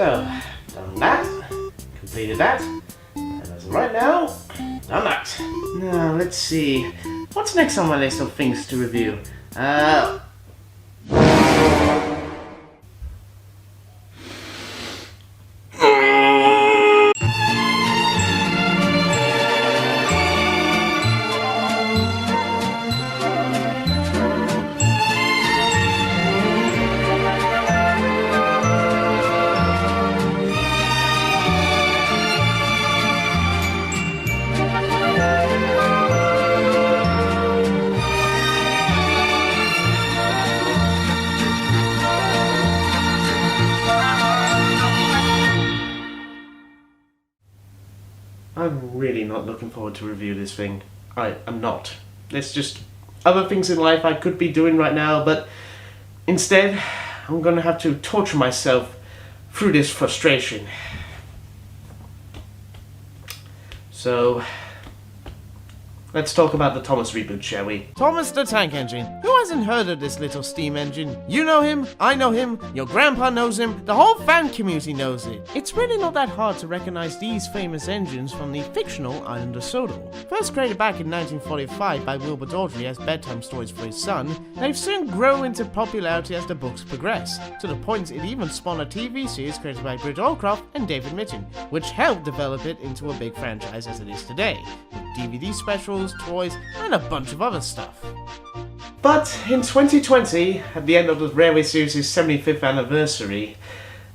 So, done that, completed that, and as of right now, done that. Now, let's see, what's next on my list of things to review? I'm really not looking forward to review this thing. I'm not. There's just other things in life I could be doing right now, but instead, I'm gonna have to torture myself through this frustration. So, let's talk about the Thomas reboot, shall we? Thomas the Tank Engine. Who hasn't heard of this little steam engine? You know him, I know him, your grandpa knows him, the whole fan community knows it. It's really not that hard to recognize these famous engines from the fictional Island of Sodor. First created back in 1945 by Wilbert Awdry as bedtime stories for his son, they've soon grown into popularity as the books progress, to the point it even spawned a TV series created by Britt Allcroft and David Mitchell, which helped develop it into a big franchise as it is today, with DVD specials, toys, and a bunch of other stuff. But in 2020, at the end of the Railway Series' 75th anniversary,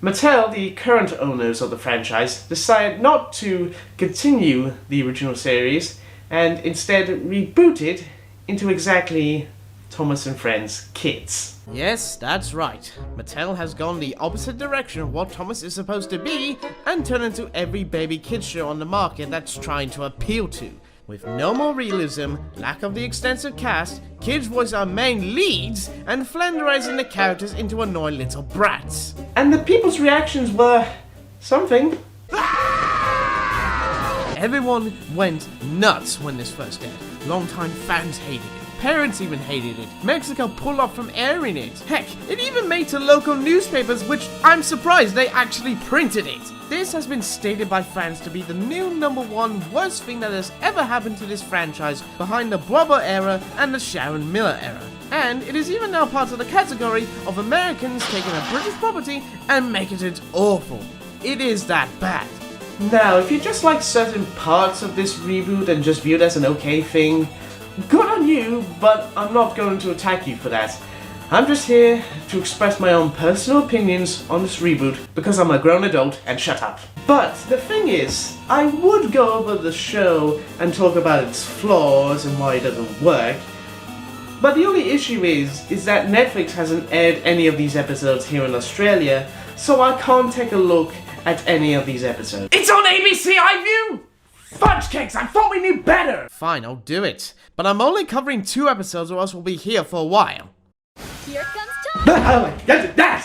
Mattel, the current owners of the franchise, decided not to continue the original series and instead reboot it into exactly Thomas and Friends Kids. Yes, that's right. Mattel has gone the opposite direction of what Thomas is supposed to be and turned into every baby kids show on the market that's trying to appeal to. With no more realism, lack of the extensive cast, kids voice our main leads, and flanderizing the characters into annoying little brats. And the people's reactions were something. Everyone went nuts when this first aired. Longtime fans hated it. Parents even hated it. Mexico pulled off from airing it. Heck, it even made to local newspapers, which I'm surprised they actually printed it. This has been stated by fans to be the new #1 worst thing that has ever happened to this franchise behind the Blobber era and the Sharon Miller era. And it is even now part of the category of Americans taking a British property and making it awful. It is that bad. Now, if you just like certain parts of this reboot and just view it as an okay thing, good on you, but I'm not going to attack you for that. I'm just here to express my own personal opinions on this reboot because I'm a grown adult and shut up. But the thing is, I would go over the show and talk about its flaws and why it doesn't work, but the only issue is that Netflix hasn't aired any of these episodes here in Australia, so I can't take a look at any of these episodes. It's on ABC iView! Fudge cakes, I thought we knew better! Fine, I'll do it. But I'm only covering 2 episodes or else we'll be here for a while. Here comes Tom!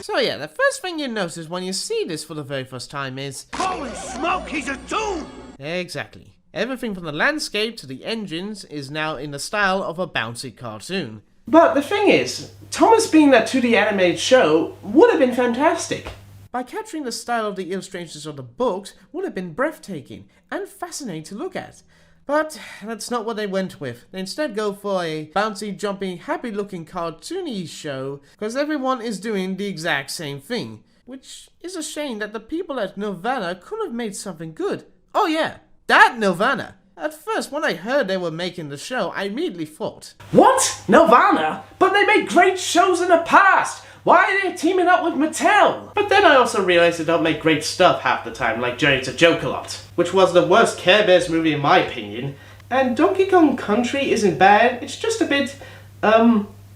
So yeah, the first thing you notice when you see this for the very first time is... Holy smoke, he's a toon! Exactly. Everything from the landscape to the engines is now in the style of a bouncy cartoon. But the thing is, Thomas being that 2D animated show would have been fantastic. By capturing the style of the illustrations of the books would have been breathtaking and fascinating to look at. But that's not what they went with. They instead go for a bouncy, jumping, happy-looking cartoony show because everyone is doing the exact same thing. Which is a shame that the people at Nelvana could have made something good. Oh yeah, that Nelvana. At first, when I heard they were making the show, I immediately thought, what? Nelvana? But they made great shows in the past! Why are they teaming up with Mattel? But then I also realized they don't make great stuff half the time, like Journey to Joke-A-Lot, which was the worst Care Bears movie in my opinion. And Donkey Kong Country isn't bad, it's just a bit,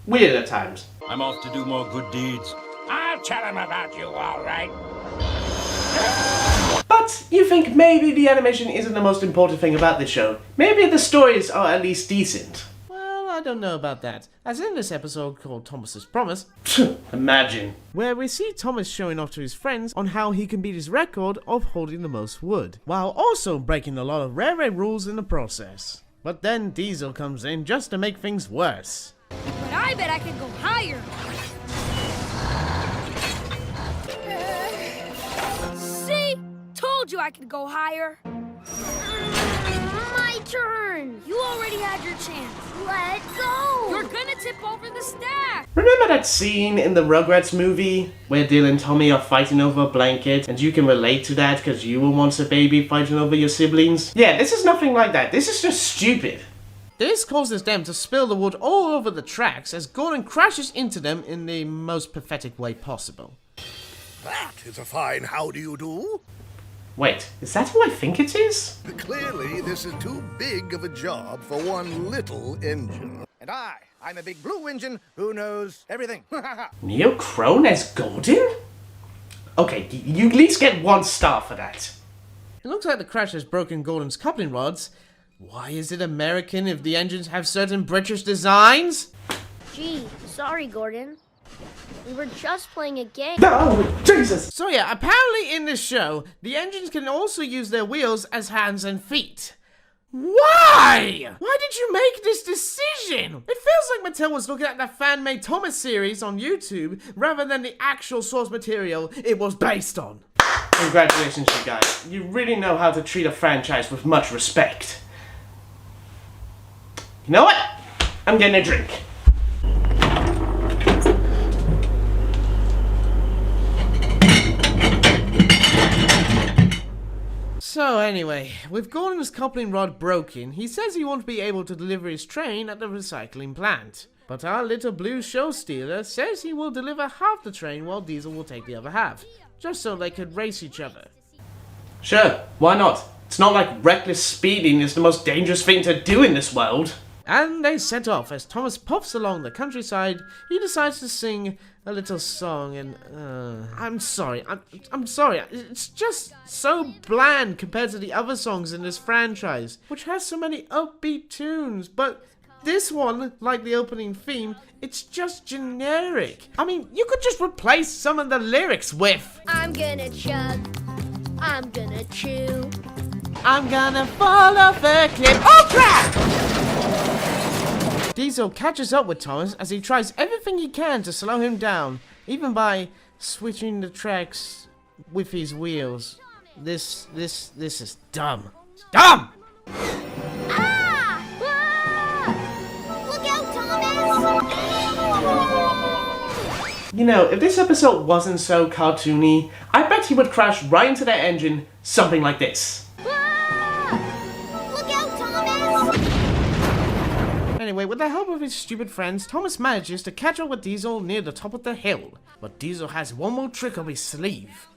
weird at times. I'm off to do more good deeds. I'll tell him about you, all right. But you think maybe the animation isn't the most important thing about this show. Maybe the stories are at least decent. Well, I don't know about that. As in this episode called Thomas's Promise. Imagine. Where we see Thomas showing off to his friends on how he can beat his record of holding the most wood, while also breaking a lot of railway rules in the process. But then Diesel comes in just to make things worse. But I bet I can go higher. told you I could go higher. My turn. You already had your chance. Let go. You're gonna tip over the stack. Remember that scene in the Rugrats movie where Dylan and Tommy are fighting over a blanket, and you can relate to that because you were once a baby fighting over your siblings? Yeah, this is nothing like that. This is just stupid. This causes them to spill the wood all over the tracks as Gordon crashes into them in the most pathetic way possible. That is a fine how do you do. Wait, is that who I think it is? Clearly, this is too big of a job for one little engine. And I'm a big blue engine who knows everything. Neil Crone as Gordon? Okay, you at least get 1 star for that. It looks like the crash has broken Gordon's coupling rods. Why is it American if the engines have certain British designs? Gee, sorry, Gordon. We were just playing a game. Oh, Jesus! So yeah, apparently in this show, the engines can also use their wheels as hands and feet. Why? Why did you make this decision? It feels like Mattel was looking at the fan-made Thomas series on YouTube rather than the actual source material it was based on. Congratulations, you guys. You really know how to treat a franchise with much respect. You know what? I'm getting a drink. So anyway, with Gordon's coupling rod broken, he says he won't be able to deliver his train at the recycling plant. But our little blue show stealer says he will deliver half the train while Diesel will take the other half, just so they could race each other. Sure, why not? It's not like reckless speeding is the most dangerous thing to do in this world. And they set off. As Thomas puffs along the countryside, he decides to sing a little song and, I'm sorry, it's just so bland compared to the other songs in this franchise, which has so many upbeat tunes, but this one, like the opening theme, it's just generic. I mean, you could just replace some of the lyrics with I'm gonna chug. I'm gonna chew. I'm gonna fall off a cliff. Oh crap! Diesel catches up with Thomas as he tries everything he can to slow him down, even by switching the tracks with his wheels. This is dumb. Dumb! Ah! Ah! Look out, Thomas! You know, if this episode wasn't so cartoony, I bet he would crash right into that engine, something like this. Anyway, with the help of his stupid friends, Thomas manages to catch up with Diesel near the top of the hill. But Diesel has one more trick up his sleeve.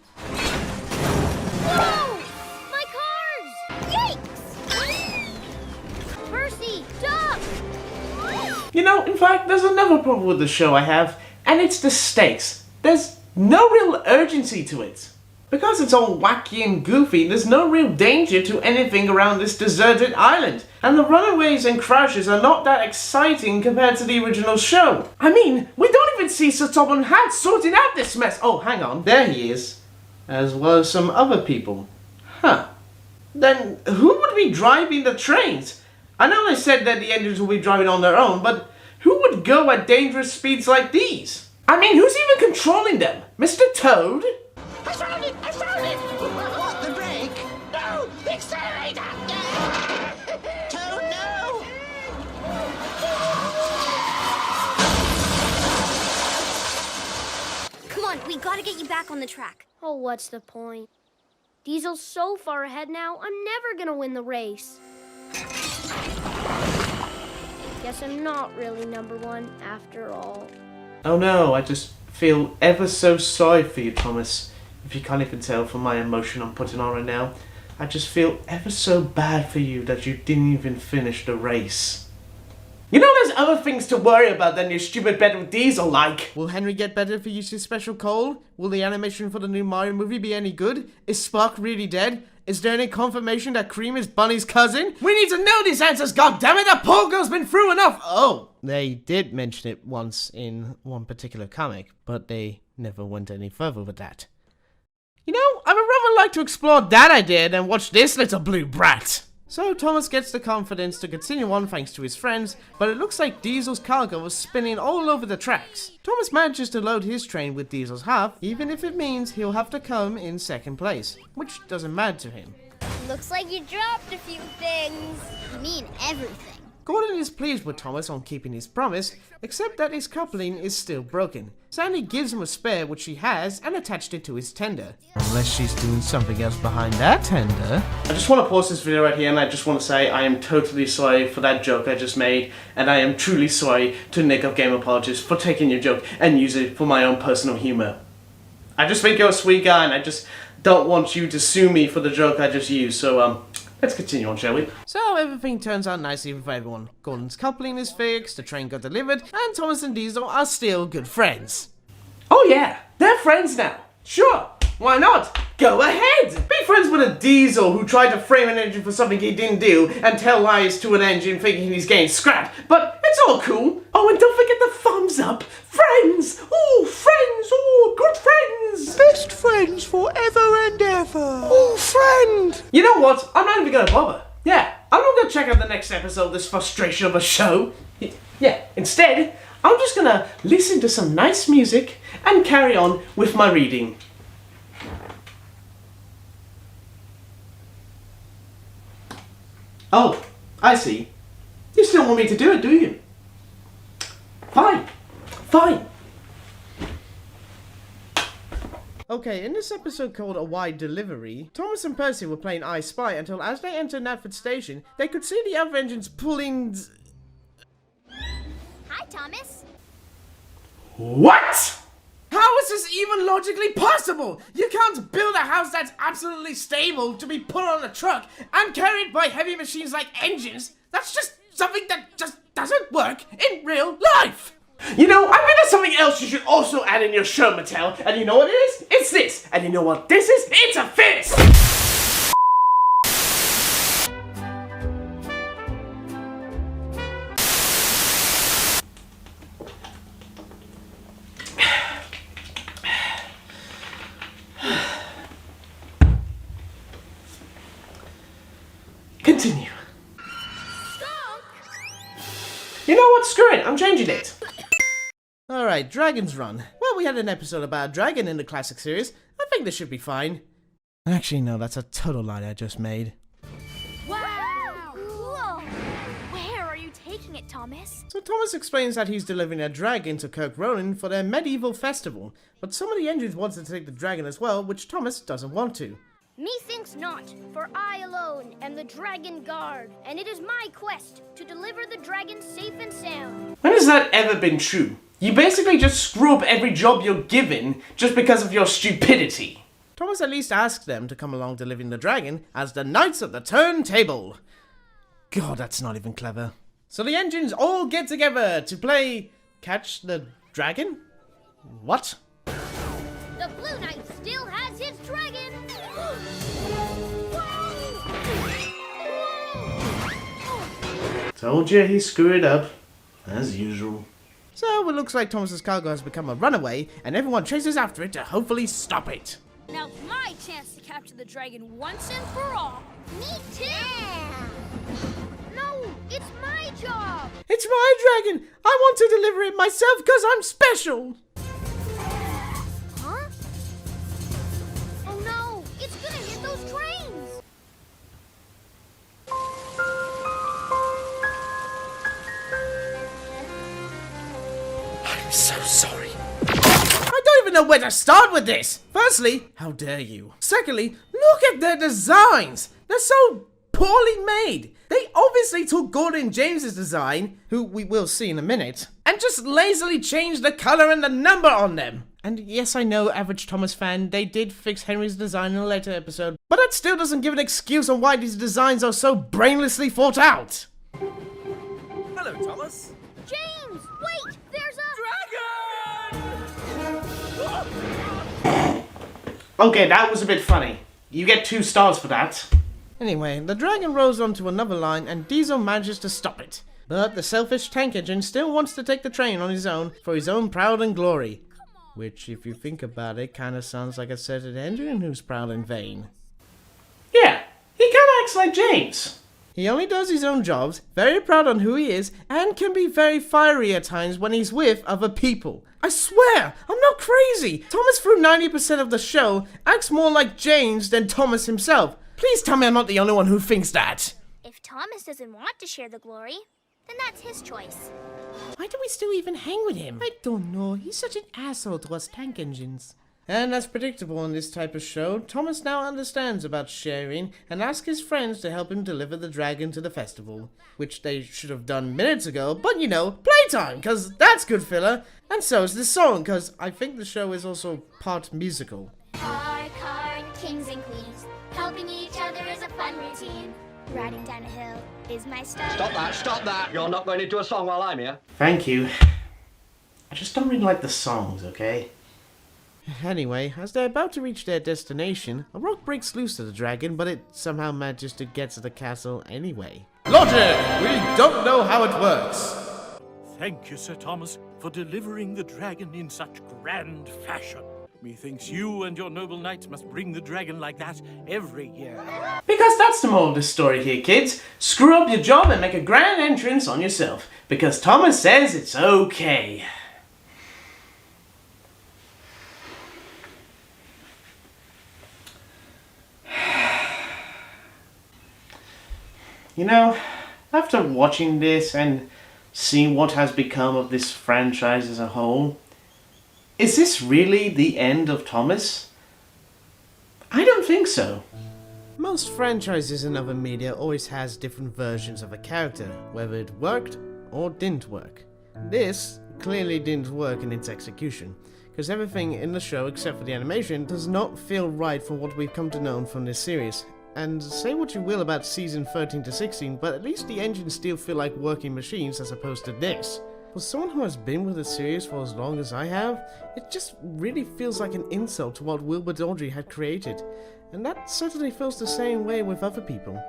Whoa! My cars! Yikes! Percy, stop! You know, in fact, there's another problem with the show I have, and it's the stakes. There's no real urgency to it. Because it's all wacky and goofy, there's no real danger to anything around this deserted island. And the runaways and crashes are not that exciting compared to the original show. I mean, we don't even see Sir Topham Hatt sorting out this mess. Oh, hang on. There he is. As well as some other people. Huh. Then who would be driving the trains? I know they said that the engines will be driving on their own, but who would go at dangerous speeds like these? I mean, who's even controlling them? Mr. Toad? I found it! I found it! What, the brake? No! The accelerator! Toad, no! Come on, we gotta get you back on the track. Oh, what's the point? Diesel's so far ahead now, I'm never gonna win the race. Guess I'm not really number one after all. Oh no, I just feel ever so sorry for you, Thomas. If you can't even tell from my emotion I'm putting on right now, I just feel ever so bad for you that you didn't even finish the race. You know there's other things to worry about than your stupid bet with Diesel, like. Will Henry get better if he uses special coal? Will the animation for the new Mario movie be any good? Is Spark really dead? Is there any confirmation that Cream is Bunny's cousin? We need to know these answers, goddammit! The poor girl's been through enough! Oh, they did mention it once in one particular comic, but they never went any further with that. You know, I would rather like to explore that idea than watch this little blue brat. So Thomas gets the confidence to continue on thanks to his friends, but it looks like Diesel's cargo was spinning all over the tracks. Thomas manages to load his train with Diesel's half, even if it means he'll have to come in second place, which doesn't matter to him. Looks like you dropped a few things. You mean everything. Gordon is pleased with Thomas on keeping his promise, except that his coupling is still broken. Sandy gives him a spare which she has and attached it to his tender. Unless she's doing something else behind that tender. I just want to pause this video right here and I just want to say I am totally sorry for that joke I just made, and I am truly sorry to Nick of Game Apologies for taking your joke and use it for my own personal humor. I just think you're a sweet guy and I just don't want you to sue me for the joke I just used, so let's continue on, shall we? So everything turns out nicely for everyone. Gordon's coupling is fixed, the train got delivered, and Thomas and Diesel are still good friends. Oh yeah, they're friends now. Sure, why not? Go ahead! Be friends with a Diesel who tried to frame an engine for something he didn't do and tell lies to an engine thinking he's getting scrapped, but it's all cool. Oh, and don't forget the thumbs up. Friends! Oh, friends! Oh, good friends! Best friends forever and ever. Oh, friend! You know what? I'm not even gonna bother. Yeah, I'm not gonna check out the next episode of this frustration of a show. Yeah, instead, I'm just gonna listen to some nice music and carry on with my reading. Oh, I see. You still want me to do it, do you? Fine. Fine. Okay, in this episode called A Wide Delivery, Thomas and Percy were playing I Spy until as they entered Natford Station, they could see the other engines pulling... Hi, Thomas. What? How is this even logically possible? You can't build a house that's absolutely stable to be put on a truck and carried by heavy machines like engines. That's just something that just doesn't work in real life. You know, I think there's something else you should also add in your show, Mattel. And you know what it is? It's this. And you know what this is? It's a fist. Continue. You know what? Screw it. I'm changing it. Alright, Dragon's Run. Well, we had an episode about a dragon in the classic series. I think this should be fine. Actually, no, that's a total lie I just made. Wow! Cool! Where are you taking it, Thomas? So Thomas explains that he's delivering a dragon to Kirk Ronan for their medieval festival, but some of the engines wanted to take the dragon as well, which Thomas doesn't want to. Methinks not, for I alone am the Dragon Guard, and it is my quest to deliver the dragon safe and sound. When has that ever been true? You basically just screw up every job you're given just because of your stupidity. Thomas at least asks them to come along delivering the dragon as the Knights of the Turntable. God, that's not even clever. So the engines all get together to play Catch the Dragon? What? The Blue Knight still has his dragon! Told you he screwed up, as usual. So it looks like Thomas's cargo has become a runaway, and everyone chases after it to hopefully stop it. Now it's my chance to capture the dragon once and for all. Me too! No, it's my job! It's my dragon! I want to deliver it myself because I'm special! Huh? Oh no, it's gonna hit those trains! I'm so sorry. I don't even know where to start with this. Firstly, how dare you? Secondly, look at their designs. They're so poorly made. They obviously took Gordon James's design, who we will see in a minute, and just lazily changed the color and the number on them. And yes, I know, average Thomas fan, they did fix Henry's design in a later episode, but that still doesn't give an excuse on why these designs are so brainlessly thought out. Hello, Thomas. James, wait! There's a... Okay, that was a bit funny. You get 2 stars for that. Anyway, the dragon rolls onto another line and Diesel manages to stop it. But the selfish tank engine still wants to take the train on his own for his own proud and glory. Which, if you think about it, kinda sounds like a certain engine who's proud and vain. Yeah, he kinda acts like James. He only does his own jobs, very proud on who he is, and can be very fiery at times when he's with other people. I swear, I'm not crazy! Thomas through 90% of the show acts more like James than Thomas himself. Please tell me I'm not the only one who thinks that. If Thomas doesn't want to share the glory, then that's his choice. Why do we still even hang with him? I don't know, he's such an asshole to us tank engines. And as predictable in this type of show, Thomas now understands about sharing and asks his friends to help him deliver the dragon to the festival. Which they should have done minutes ago, but you know, playtime, cause that's good filler. And so is the song, cause I think the show is also part musical. Car, kings and queens, helping each other is a fun routine. Riding down a hill is my style. Stop that. You're not going into a song while I'm here. Thank you. I just don't really like the songs, okay? Anyway, as they're about to reach their destination, a rock breaks loose of the dragon, but it somehow manages to get to the castle anyway. Logic! We don't know how it works! Thank you, Sir Thomas, for delivering the dragon in such grand fashion. Methinks you and your noble knights must bring the dragon like that every year. Because that's the moral of the story here, kids. Screw up your job and make a grand entrance on yourself. Because Thomas says it's okay. You know, after watching this and seeing what has become of this franchise as a whole, is this really the end of Thomas? I don't think so. Most franchises in other media always has different versions of a character, whether it worked or didn't work. This clearly didn't work in its execution, because everything in the show except for the animation does not feel right from what we've come to know from this series. And say what you will about season 13 to 16, but at least the engines still feel like working machines as opposed to this. For someone who has been with the series for as long as I have, it just really feels like an insult to what Wilbert and Awdry had created. And that certainly feels the same way with other people.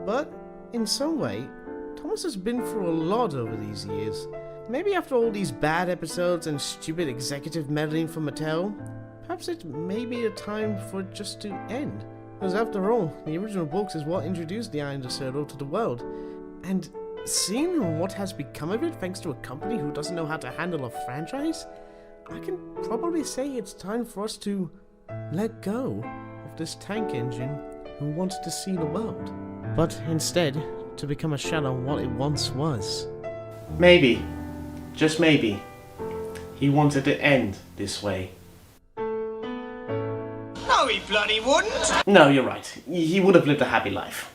But, in some way, Thomas has been through a lot over these years. Maybe after all these bad episodes and stupid executive meddling from Mattel, perhaps it may be a time for it just to end. Because after all, the original books is what introduced the Iron Circle to the world. And seeing what has become of it thanks to a company who doesn't know how to handle a franchise, I can probably say it's time for us to let go of this tank engine who wanted to see the world, but instead to become a shadow of what it once was. Maybe, just maybe, he wanted to end this way. No, he bloody wouldn't. No, you're right. He would have lived a happy life.